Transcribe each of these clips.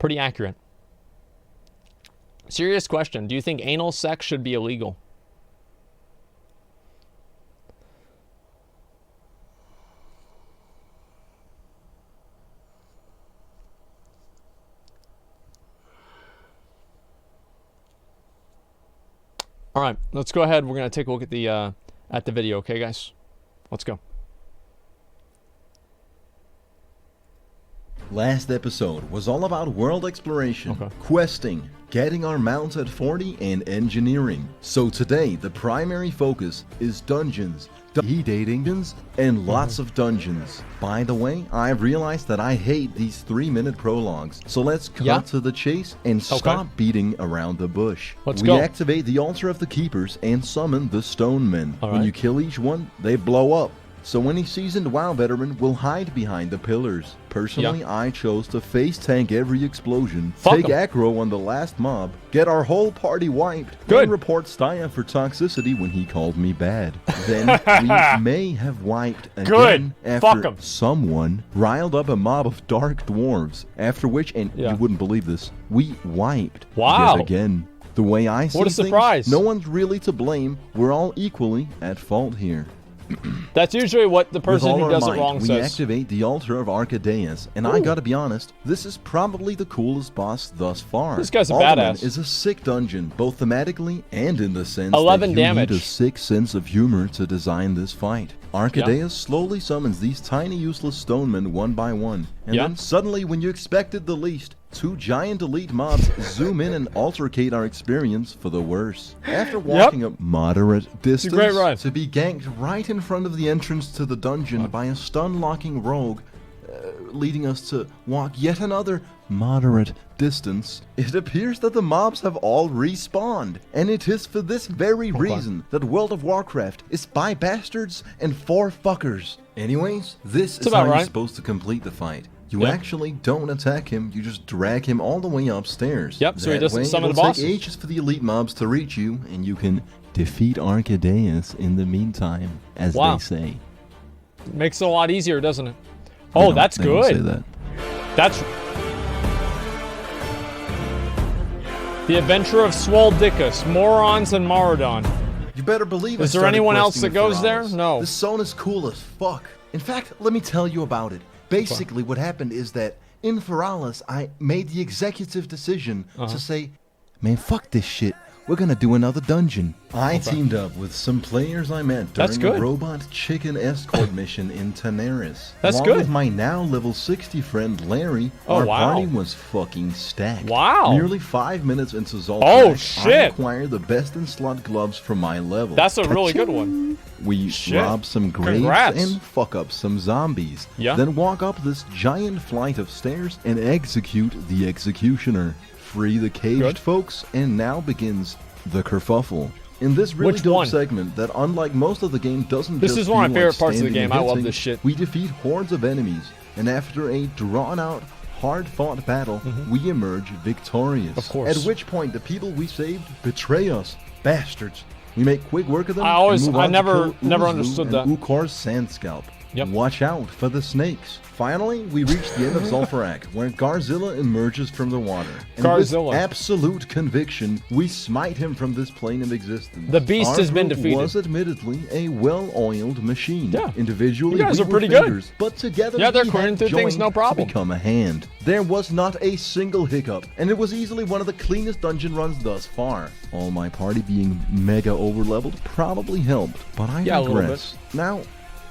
Pretty accurate. Serious question. Do you think anal sex should be illegal? All right, let's go ahead. We're going to take a look at the video, okay, guys? Let's go. Last episode was all about world exploration, questing, getting our mounts at 40, and engineering. So today, the primary focus is dungeons, dungeons, and lots of dungeons. By the way, I've realized that I hate these 3-minute prologues, so let's cut to the chase and stop beating around the bush. Let's we go. activate the altar of the keepers and summon the stone men. When you kill each one, they blow up. So any seasoned WoW veteran will hide behind the pillars. Personally, I chose to face tank every explosion, take aggro on the last mob, get our whole party wiped, and report Staya for toxicity when he called me bad. Then we may have wiped again after someone riled up a mob of dark dwarves, after which, and you wouldn't believe this, we wiped yet again. The way I see things, no one's really to blame. We're all equally at fault here. That's usually what the person who does it wrong says. We activate the altar of Arcadeus, and I gotta be honest, this is probably the coolest boss thus far. This guy's a badass. Is a sick dungeon, both thematically and in the sense 11 that you damage. need a sick sense of humor to design this fight. Arcadeus slowly summons these tiny useless stonemen one by one, and then suddenly, when you expected the least, 2 giant elite mobs zoom in and altercate our experience for the worse. After walking a moderate distance to be ganked right in front of the entrance to the dungeon by a stun-locking rogue, leading us to walk yet another moderate distance, it appears that the mobs have all respawned. And it is for this very reason that World of Warcraft is by bastards and for fuckers. Anyways, this is how you're supposed to complete the fight. You actually don't attack him, you just drag him all the way upstairs. So he doesn't summon the bosses. It'll take ages for the elite mobs to reach you, and you can defeat Arcadeus in the meantime, as they say. Makes it a lot easier, doesn't it? Oh, that's good. Say that. That's the Adventure of Swoldicus, Morons and Marodon. You better believe it. Is there anyone else that goes there? No. This zone is cool as fuck. In fact, let me tell you about it. Basically, what happened is that in Feralis, I made the executive decision to say, man, fuck this shit. We're gonna do another dungeon. I teamed up with some players I met during a robot chicken escort mission in Tanaris. Along with my now level 60 friend Larry, our party was fucking stacked. Nearly 5 minutes into Zoltan, I acquired the best in slot gloves for my level. That's a really good one. We rob some graves and fuck up some zombies. Then walk up this giant flight of stairs and execute the executioner. Free the caged folks, and now begins the kerfuffle. In this really dope segment that, unlike most of the game, doesn't This is one of my favorite parts of the game. I love this shit. We defeat hordes of enemies, and after a drawn-out, hard-fought battle, we emerge victorious. Of course. At which point, the people we saved betray us. Bastards. We make quick work of them. I never understood that. Ukor's sand scalp. Watch out for the snakes. Finally, we reach the end of Zul'Farrak, where Garzilla emerges from the water. And with absolute conviction, we smite him from this plane of existence. The beast has been defeated. Was admittedly a well-oiled machine. Individually, you guys are pretty good. Good. But together, they're clearing through things, no problem. To become a hand. There was not a single hiccup, and it was easily one of the cleanest dungeon runs thus far. All my party being mega overleveled probably helped, but I digress. Now,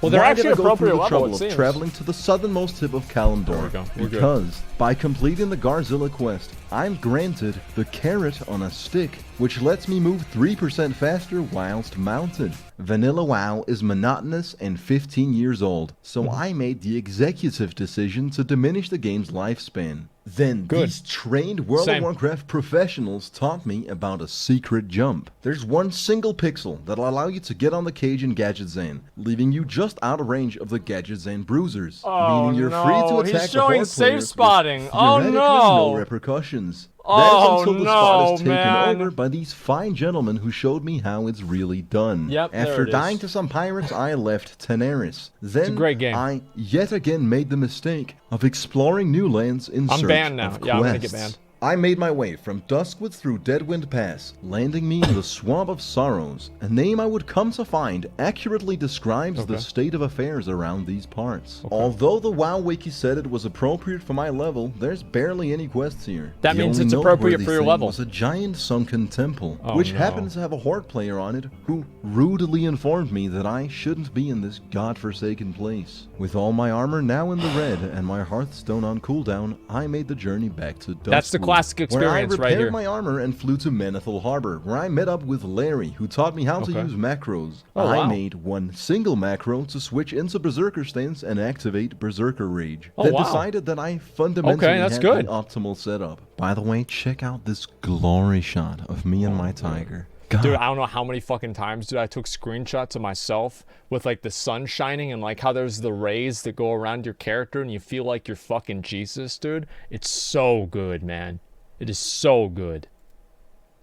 well, they're actually appropriate level, trouble of traveling to the southernmost tip of Kalimdor, because by completing the Garzilla quest, I'm granted the carrot on a stick, which lets me move 3% faster whilst mounted. Vanilla WoW is monotonous and 15 years old, so I made the executive decision to diminish the game's lifespan. Then these trained World of Warcraft professionals taught me about a secret jump. There's one single pixel that'll allow you to get on the cage in Gadget Zane, leaving you just out of range of the Gadget Zane bruisers. Meaning you're free to attack he's showing the safe spotting. Oh no! No repercussions. Oh, until the no, spot is taken man. over by these fine gentlemen who showed me how it's really done. Yep, there After it is. dying to some pirates, I left Teneris. Then a great game. I yet again made the mistake of exploring new lands in I'm search banned now. of Yeah, I'm gonna quests. get banned. I made my way from Duskwood through Deadwind Pass, landing me in the Swamp of Sorrows. A name I would come to find accurately describes the state of affairs around these parts. Although the WoW Wiki said it was appropriate for my level, there's barely any quests here. That The means only it's appropriate noteworthy for your thing level. was a giant sunken temple, Oh, which no. happens to have a Horde player on it, who rudely informed me that I shouldn't be in this godforsaken place. With all my armor now in the red and my Hearthstone on cooldown, I made the journey back to Duskwood. That's the classic experience where I right repaired here. my armor and flew to Menethil Harbor, where I met up with Larry, who taught me how to use macros. Oh, I wow. made one single macro to switch into Berserker stance and activate Berserker Rage. Oh, then wow. decided that I fundamentally that's had good. the optimal setup. By the way, check out this glory shot of me and my tiger. God. Dude, I don't know how many fucking times, dude, I took screenshots of myself with, like, the sun shining and, like, how there's the rays that go around your character and you feel like you're fucking Jesus, dude. It's so good, man. It is so good.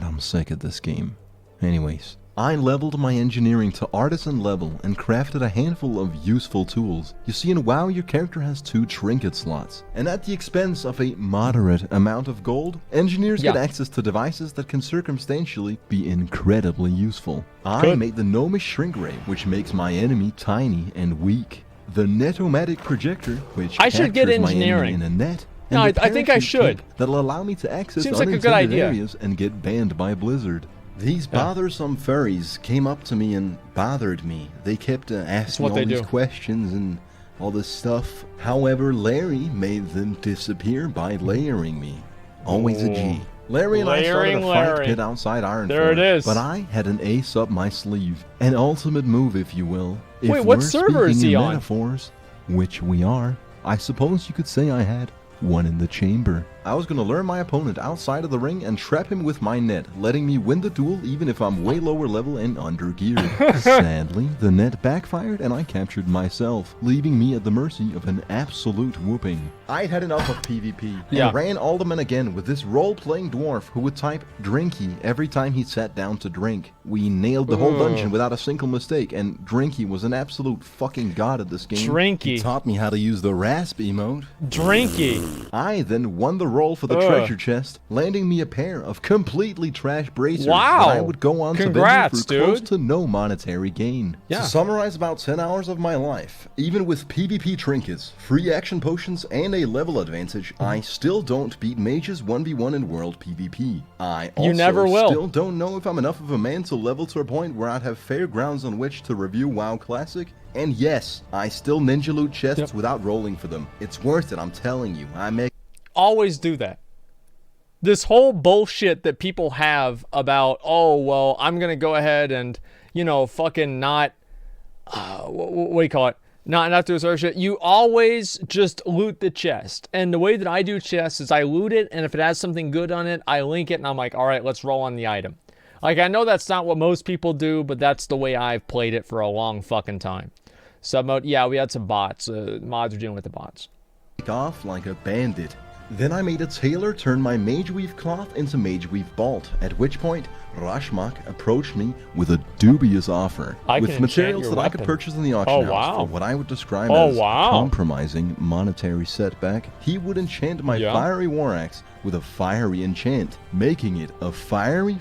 I'm sick of this game. Anyways, I leveled my engineering to artisan level and crafted a handful of useful tools. You see, in WoW, your character has 2 trinket slots, and at the expense of a moderate amount of gold, engineers get access to devices that can circumstantially be incredibly useful. I made the Gnomish Shrink Ray, which makes my enemy tiny and weak. The Netomatic Projector, which I should get captures my engineering. enemy in a net. No, And the I think I parachute should. kit that'll allow me to access Seems like a good unintended idea. areas and get banned by Blizzard. These bothersome furries came up to me and bothered me. They kept asking what all they these do. questions and all this stuff. However, Larry made them disappear by layering me. Always a G. Larry and I started a fight pit outside Ironforge. There it is. But I had an ace up my sleeve. An ultimate move, if you will. If Wait, what we're server is speaking he in on? metaphors, which we are, I suppose you could say I had one in the chamber. I was going to lure my opponent outside of the ring and trap him with my net, letting me win the duel even if I'm way lower level and under-geared. Sadly, the net backfired and I captured myself, leaving me at the mercy of an absolute whooping. I'd had enough of PvP and ran Alderman again with this role-playing dwarf who would type Drinky every time he sat down to drink. We nailed the whole dungeon without a single mistake, and Drinky was an absolute fucking god at this game. Drinky. He taught me how to use the rasp emote. Drinky. I then won the roll for the treasure chest, landing me a pair of completely trash bracers Wow. that I would go on Congrats, to vendor for close dude. to no monetary gain. Yeah. To summarize about 10 hours of my life, even with PvP trinkets, free action potions, and a level advantage, I still don't beat mages 1v1 in world PvP. I also never will. still don't know if I'm enough of a man to level to a point where I'd have fair grounds on which to review WoW Classic. And yes, I still ninja loot chests without rolling for them. It's worth it, I'm telling you. I make Always do that. This whole bullshit that people have about, oh, well, I'm going to go ahead and, you know, fucking not, what do you call it? Not do this shit. You always just loot the chest. And the way that I do chests is I loot it, and if it has something good on it, I link it, and I'm like, all right, let's roll on the item. Like, I know that's not what most people do, but that's the way I've played it for a long fucking time. Sub mode, yeah, we had some bots. Mods are dealing with the bots. off like a bandit. Then I made a tailor turn my Mageweave cloth into Mageweave bolt, at which point Rashmak approached me with a dubious offer, with materials that I could purchase in the auction house for what I would describe as compromising monetary setback. He would enchant my fiery war axe with a fiery enchant, making it a fiery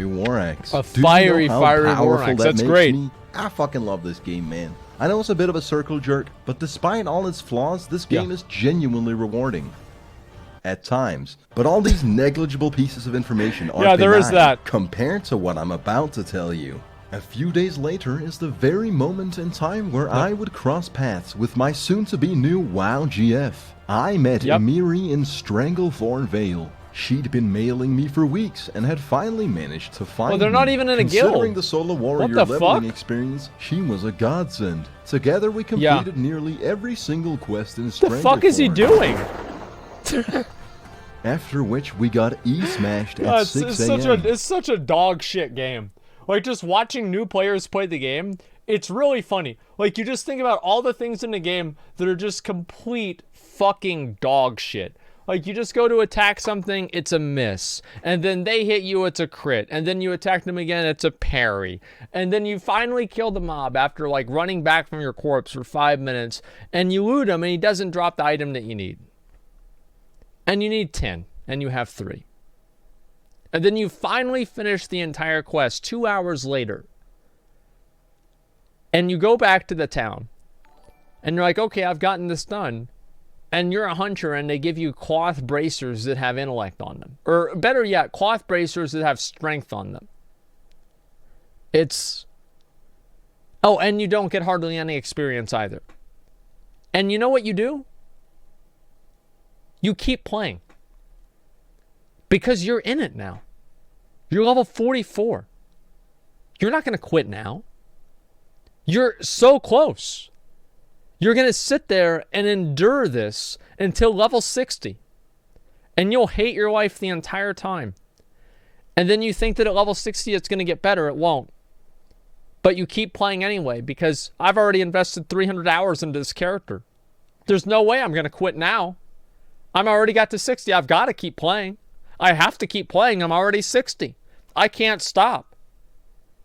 war axe. A fiery war axe, that's great. I fucking love this game, man. I know it's a bit of a circle jerk, but despite all its flaws, this game is genuinely rewarding. At times. But all these negligible pieces of information are compared to what I'm about to tell you. A few days later is the very moment in time where I would cross paths with my soon-to-be new WoW GF. I met Emiri in Stranglethorn Vale. She'd been mailing me for weeks and had finally managed to find me. they're not even in a guild. Considering the solo warrior leveling experience, she was a godsend. Together we completed nearly every single quest in Stranglethorn. What the fuck is he doing? After which we got E-smashed at 6 a.m. It's such a dog shit game. Like, just watching new players play the game, it's really funny. Like, you just think about all the things in the game that are just complete fucking dog shit. Like, you just go to attack something, it's a miss. And then they hit you, it's a crit. And then you attack them again, it's a parry. And then you finally kill the mob after, like, running back from your corpse for 5 minutes. And you loot him, and he doesn't drop the item that you need. And you need 10, and you have 3. And then you finally finish the entire quest 2 hours later. And you go back to the town. And you're like, okay, I've gotten this done. And you're a hunter, and they give you cloth bracers that have intellect on them. Or better yet, cloth bracers that have strength on them. It's... Oh, and you don't get hardly any experience either. And you know what you do? You keep playing. Because you're in it now. You're level 44. You're not going to quit now. You're so close. You're going to sit there and endure this until level 60. And you'll hate your life the entire time. And then you think that at level 60 it's going to get better. It won't. But you keep playing anyway because I've already invested 300 hours into this character. There's no way I'm going to quit now. I'm already got to 60. I've got to keep playing. I have to keep playing. I'm already 60. I can't stop.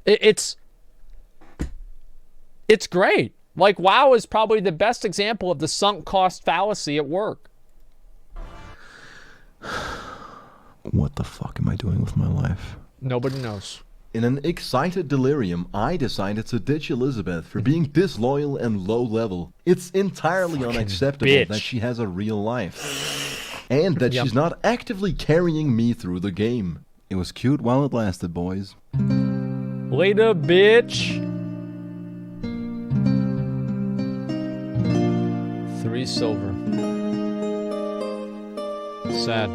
It's great. Like, WoW is probably the best example of the sunk cost fallacy at work. What the fuck am I doing with my life? Nobody knows. In an excited delirium, I decided to ditch Elizabeth for being disloyal and low level. It's entirely Fucking unacceptable bitch. that she has a real life. And that she's not actively carrying me through the game. It was cute while it lasted, boys. Later, bitch. 3 silver. Sad.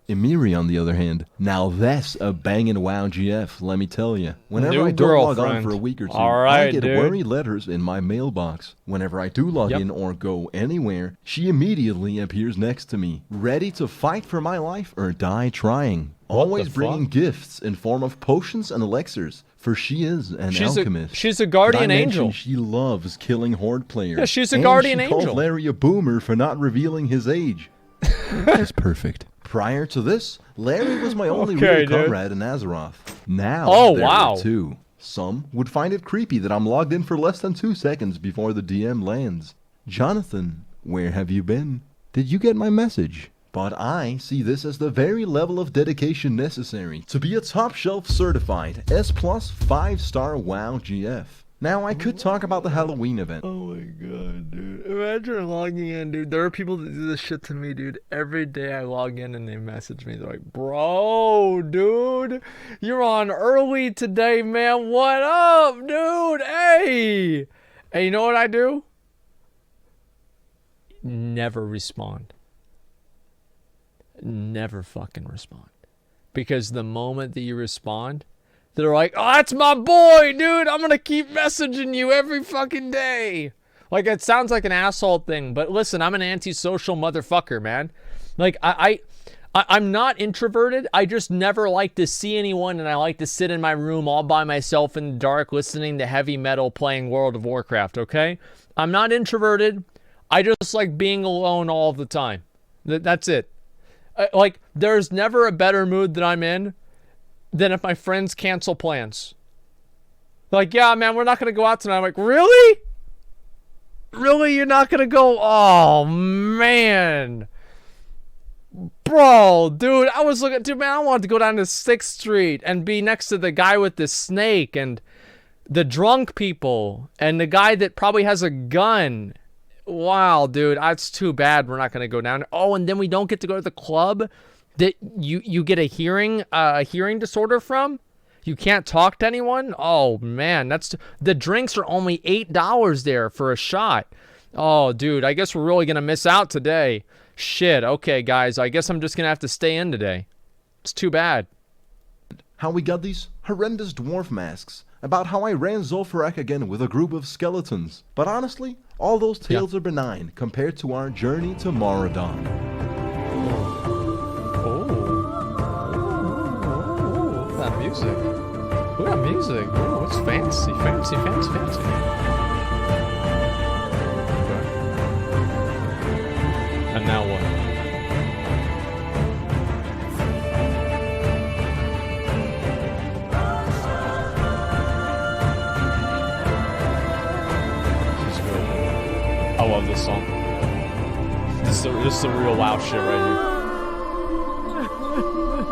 Emiri, on the other hand, now that's a bangin' WoW GF, let me tell you. Whenever New I don't log on girlfriend. for a week or two, All right, I get dude. worry letters in my mailbox. Whenever I do log in or go anywhere, she immediately appears next to me, ready to fight for my life or die trying. Always the bringing fuck? gifts in form of potions and elixirs, for she is an alchemist. She's a guardian Did I angel. mention she loves killing horde players? Yeah, she's a and guardian she angel. called Larry a boomer for not revealing his age. That's perfect. Prior to this, Larry was my only Okay, real dude. comrade in Azeroth. Now, Oh, there wow. were 2. Some would find it creepy that I'm logged in for less than 2 seconds before the DM lands. Jonathan, where have you been? Did you get my message? But I see this as the very level of dedication necessary to be a top-shelf certified S+ 5-star WoW GF. Now, I could talk about the Halloween event. Oh my god, dude. Imagine logging in, dude. There are people that do this shit to me, dude. Every day I log in and they message me. They're like, bro, dude, you're on early today, man. What up, dude? Hey. Hey, you know what I do? Never respond. Never fucking respond. Because the moment that you respond, they're like, oh, that's my boy, dude. I'm going to keep messaging you every fucking day. Like, it sounds like an asshole thing, but listen, I'm an antisocial motherfucker, man. Like, I'm not introverted. I just never like to see anyone, and I like to sit in my room all by myself in the dark listening to heavy metal playing World of Warcraft, okay? I'm not introverted. I just like being alone all the time. That's it. Like, there's never a better mood that I'm in than if my friends cancel plans. Like, yeah, man, we're not going to go out tonight. I'm like, really? Really? You're not going to go? Oh, man. Bro, dude, I was looking, dude, man, I wanted to go down to 6th Street and be next to the guy with the snake and the drunk people and the guy that probably has a gun. Wow, dude, that's too bad we're not going to go down. Oh, and then we don't get to go to the club that you get a hearing disorder from. You can't talk to anyone. Oh man, the drinks are only $8 there for a shot. Oh, dude, I guess we're really gonna miss out today. Shit. Okay, guys, I guess I'm just gonna have to stay in today. It's too bad. How we got these horrendous dwarf masks. About how I ran Zul'Farrak again with a group of skeletons. But honestly, all those tales are benign compared to our journey to Moradon. That music. Ooh, that music. Ooh, it's fancy, fancy, fancy, fancy. Okay. And song. This is the real WoW shit right here.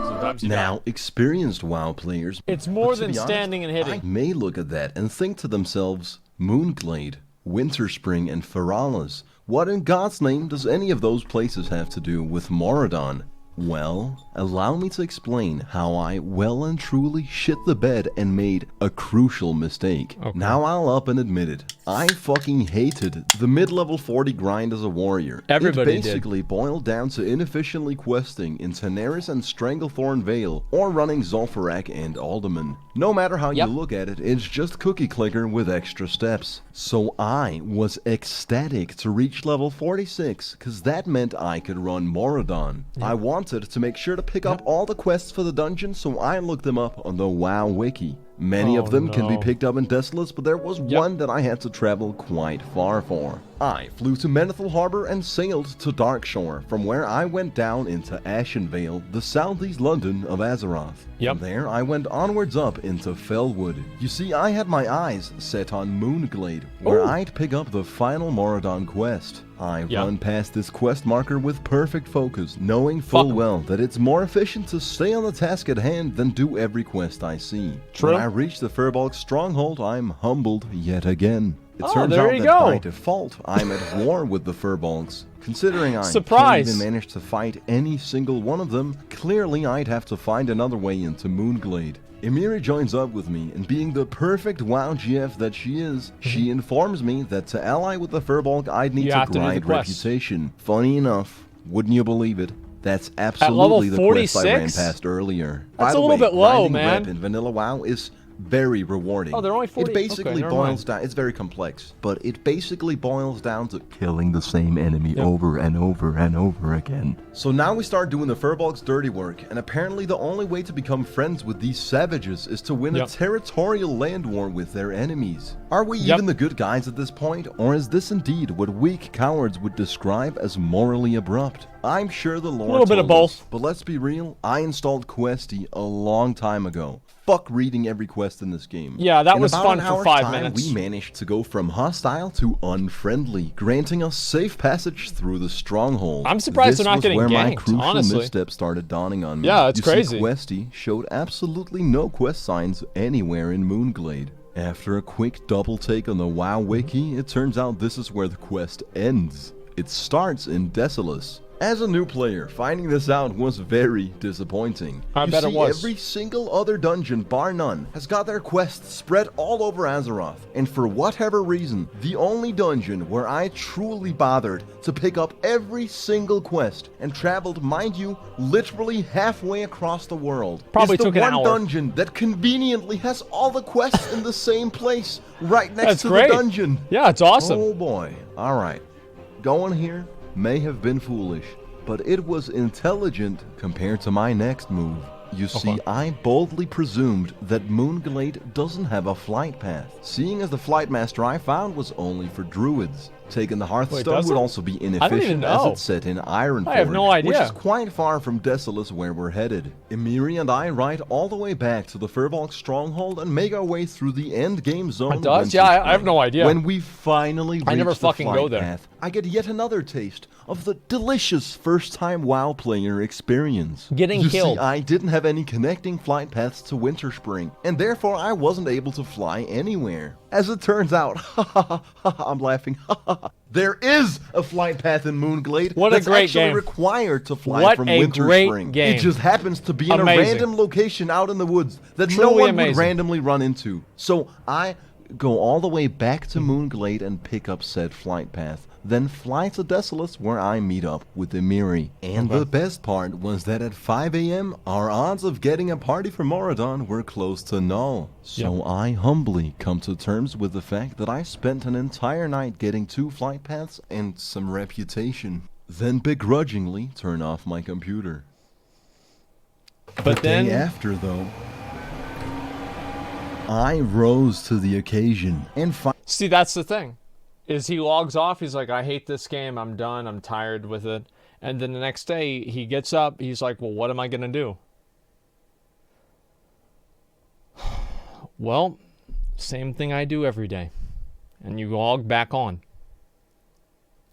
Sometimes you Now, experienced WoW players, it's more but to than be honest, standing and hitting. may look at that and think to themselves, Moonglade, Winterspring, and Feralas. What in God's name does any of those places have to do with Moradon? Well, allow me to explain how I well and truly shit the bed and made a crucial mistake. Okay. Now I'll up and admit it. I fucking hated the mid-level 40 grind as a warrior. Everybody It basically boiled down to inefficiently questing in Tenaris and Stranglethorn Vale, or running Zul'Farrak and Alderman. No matter how you look at it, it's just cookie clicker with extra steps. So I was ecstatic to reach level 46, cause that meant I could run Moradon. I wanted to make sure to pick up all the quests for the dungeon, so I looked them up on the WoW wiki. Many of them can be picked up in Desolace, but there was one that I had to travel quite far for. I flew to Menethil Harbor and sailed to Darkshore, from where I went down into Ashenvale, the southeast London of Azeroth. From there, I went onwards up into Felwood. You see, I had my eyes set on Moonglade, where I'd pick up the final Moradon quest. I run past this quest marker with perfect focus, knowing full well that it's more efficient to stay on the task at hand than do every quest I see. True. When I reach the Firbolg stronghold, I'm humbled yet again. It turns there out you that go. by default, I'm at war with the Firbolgs. Considering I Surprise. can't even manage to fight any single one of them, clearly I'd have to find another way into Moonglade. Emiri joins up with me, and being the perfect WoW GF that she is, she informs me that to ally with the Firbolg, I'd need to grind reputation. Funny enough, wouldn't you believe it? That's absolutely the quest I ran past earlier. That's By the a little way, bit low, grinding man. rep in vanilla WoW is very rewarding. Oh, they're only 40? It basically Okay, never boils mind. down, it's very complex, but it basically boils down to killing the same enemy over and over and over again. So now we start doing the Firbolg's dirty work, and apparently the only way to become friends with these savages is to win a territorial land war with their enemies. Are we even the good guys at this point, or is this indeed what weak cowards would describe as morally abrupt? I'm sure the lore A little bit of told us, both. but let's be real, I installed Questy a long time ago. Fuck reading every quest in this game. Yeah, that In was about fun an for hour's 5 time, minutes. We managed to go from hostile to unfriendly, granting us safe passage through the stronghold. I'm surprised This they're not was getting where my ganked, crucial honestly. misstep started dawning on me. Yeah, it's You see, crazy. Questy showed absolutely no quest signs anywhere in Moonglade. After a quick double take on the WoW wiki, it turns out this is where the quest ends. It starts in Desolace. As a new player, finding this out was very disappointing. I bet it was. Every single other dungeon, bar none, has got their quests spread all over Azeroth. And for whatever reason, the only dungeon where I truly bothered to pick up every single quest and traveled, mind you, literally halfway across the world, Probably is the took an one hour. dungeon that conveniently has all the quests in the same place, right next That's to great. the dungeon. Yeah, it's awesome. Oh boy. Alright. Going here may have been foolish, but it was intelligent compared to my next move. You see, I boldly presumed that Moonglade doesn't have a flight path, seeing as the flight master I found was only for druids. Taking the Hearthstone does would it? also be even inefficient as know. it's set in Ironforge, I have no idea. which is quite far from Desolace where we're headed. Emiri and I ride all the way back to the Firbolg stronghold and make our way through the end game zone. It does? Yeah, I have no idea. When we finally reach never the fucking go flight there. path, I get yet another taste of the delicious first-time WoW player experience. Getting You killed. see, I didn't have any connecting flight paths to Winterspring, and therefore I wasn't able to fly anywhere. As it turns out, I'm laughing, there is a flight path in Moonglade What a that's great actually game. required to fly What from a great Winterspring. game. It just happens to be in Amazing. a random location out in the woods that no Truly one would amazing. randomly run into. So I go all the way back to Moonglade and pick up said flight path, then fly to Desolace where I meet up with Emiri. And the best part was that at 5 AM, our odds of getting a party for Moradon were close to null. So I humbly come to terms with the fact that I spent an entire night getting 2 flight paths and some reputation, then begrudgingly turn off my computer. But The then day after, though, I rose to the occasion and see, that's the thing. Is he logs off, he's like, I hate this game, I'm done, I'm tired with it. And then the next day, he gets up, he's like, well, what am I going to do? Well, same thing I do every day. And you log back on.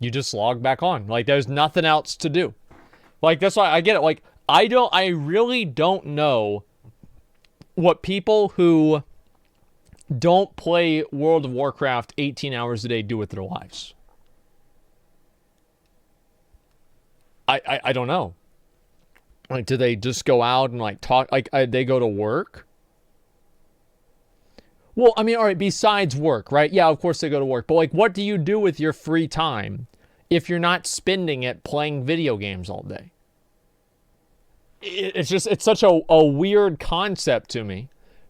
You just log back on. Like, there's nothing else to do. Like, that's why I get it. Like, I really don't know what people who don't play World of Warcraft 18 hours a day do with their lives. I don't know. Like, do they just go out and, like, talk? Like, they go to work? Well, I mean, all right, besides work, right? Yeah, of course they go to work. But, like, what do you do with your free time if you're not spending it playing video games all day? It's just, it's such a weird concept to me.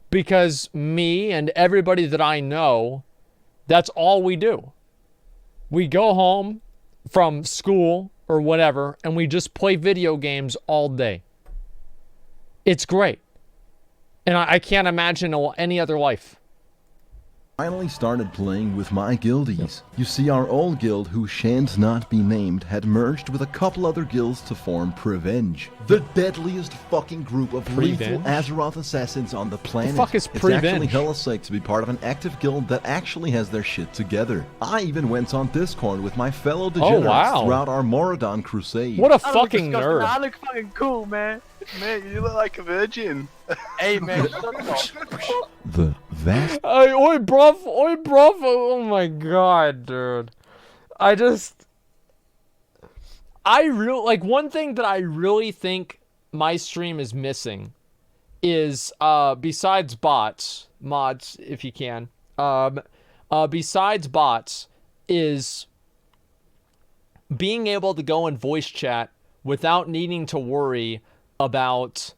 Because me and everybody that I know, that's all we do. We go home from school or whatever, and we just play video games all day. It's great. And I can't imagine any other life. Finally started playing with my guildies. You see, our old guild, who shan't not be named, had merged with a couple other guilds to form Prevenge, the deadliest fucking group of lethal Azeroth assassins on the planet. The fuck is It's Prevenge? actually hella sick to be part of an active guild that actually has their shit together. I even went on Discord with my fellow degenerates throughout our Moradon crusade. What a fucking nerd. I look fucking cool, man. Man, you look like a virgin. Hey, man, shut up. The vast Oi, bruv, oh my god, dude. Like, one thing that I really think my stream is missing is, besides bots, mods, if you can, besides bots, is being able to go in voice chat without needing to worry about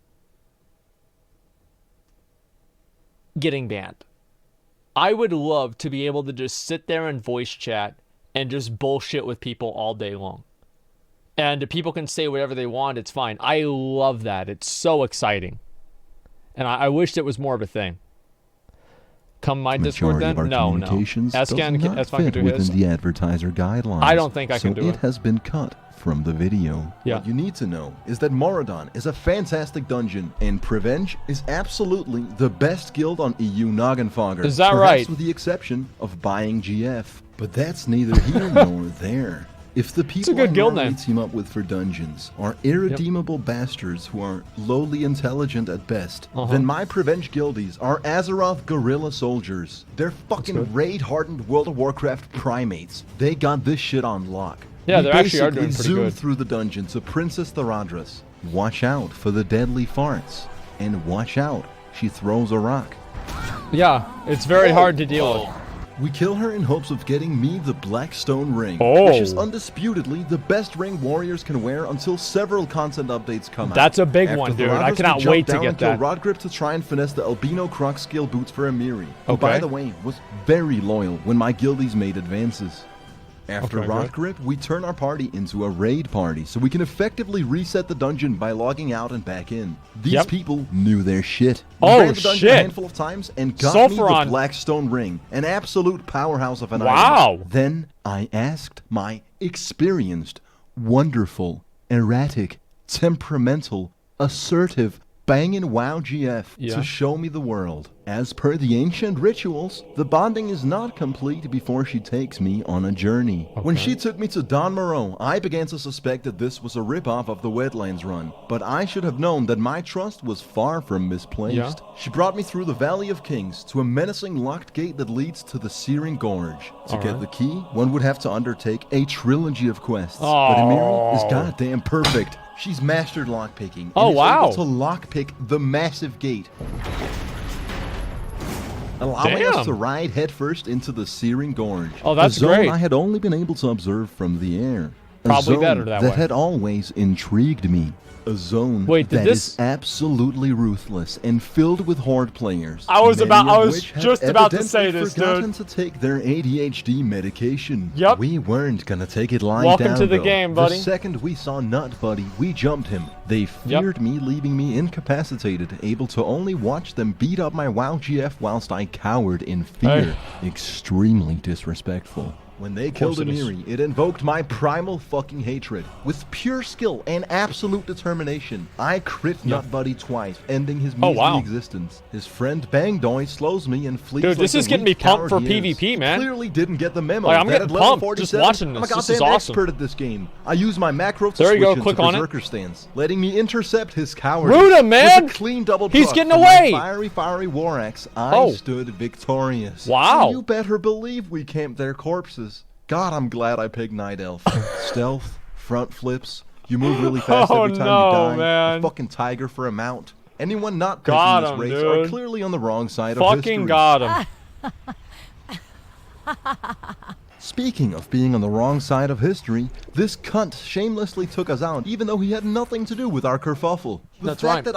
getting banned. I would love to be able to just sit there and voice chat and just bullshit with people all day long. And people can say whatever they want, it's fine. I love that. It's so exciting. And I wished it was more of a thing. Come my Discord then? No. S-Can can do his. within the advertiser guidelines. I don't think I can do so it. It has been cut from the video. Yeah. What you need to know is that Moradon is a fantastic dungeon, and Prevenge is absolutely the best guild on EU Noggenfogger. Is that perhaps right? with the exception of buying GF. But that's neither here nor there. If the people good I guild normally name. team up with for dungeons are irredeemable bastards who are lowly intelligent at best, then my Prevenge guildies are Azeroth guerrilla soldiers. They're fucking raid-hardened World of Warcraft primates. They got this shit on lock. Yeah, We they actually are basically doing pretty zoom good. through the dungeon to Princess Theradras. Watch out for the deadly farts. And watch out, she throws a rock. Yeah, it's very hard to deal with. We kill her in hopes of getting me the Blackstone Ring, Oh. which is undisputedly the best ring warriors can wear until several content updates come out. That's a big After one, dude. Theradras, I we cannot jump wait to down get and kill that. Rodgrip to try and finesse the Albino Crux skill boots for Amiri, who, by Okay. the way, was very loyal when my guildies made advances. After Okay, Rot good. Grip, we turn our party into a raid party, so we can effectively reset the dungeon by logging out and back in. These Yep. people knew their shit. We Oh, ran the dungeon a shit. handful of times and got me Sulfuron. the Blackstone Ring, an absolute powerhouse of an Wow. item. Then I asked my experienced, wonderful, erratic, temperamental, assertive, bangin' WoW GF Yeah. to show me the world. As per the ancient rituals, the bonding is not complete before she takes me on a journey. When she took me to Don Moreau, I began to suspect that this was a ripoff of the Wetlands run, but I should have known that my trust was far from misplaced. Yeah. She brought me through the Valley of Kings to a menacing locked gate that leads to the Searing Gorge. To get the key, one would have to undertake a trilogy of quests, but Emiri is goddamn perfect. She's mastered lockpicking and Oh, is wow. able to lockpick the massive gate, allowing Damn. us to ride headfirst into the Searing Gorge. Oh, that's a zone great. I had only been able to observe from the air. A Probably zone better that way. had always intrigued me. A zone Wait, did that this- is absolutely ruthless and filled with horde players. I was many of which have just about to say evidently this, forgotten dude. to take their ADHD medication. Yep. We weren't gonna take it lying Welcome down, to the though. game, buddy. The second we saw Nut Buddy, we jumped him. They feared me, leaving me incapacitated, able to only watch them beat up my WoW GF whilst I cowered in fear. Extremely disrespectful. When they killed it is. Amiri, it invoked my primal fucking hatred. With pure skill and absolute determination, I crit Nut Buddy twice, ending his measly existence. His friend Bang Doi slows me and flees. Dude, this like is the getting me weak pumped coward for he is. PvP, man. Clearly didn't get the memo. Like, I'm that getting at level pumped 47, just watching I'm a this. This goddamn is awesome. expert at this game. I use my macro to There you switch go, into click on it. Berserker stance, letting me intercept his cowardice. Ruda, man! With a clean double He's truck getting from away! my fiery war axe, I stood victorious. Wow. So you better believe we camped their corpses. God, I'm glad I picked Night Elf. Stealth, front flips, you move really fast every time you die. Man. A fucking tiger for a mount. Anyone not picking Got this him, race dude. are clearly on the wrong side of history. Fucking got him. Speaking of being on the wrong side of history, this cunt shamelessly took us out even though he had nothing to do with our kerfuffle. The That's fact right. that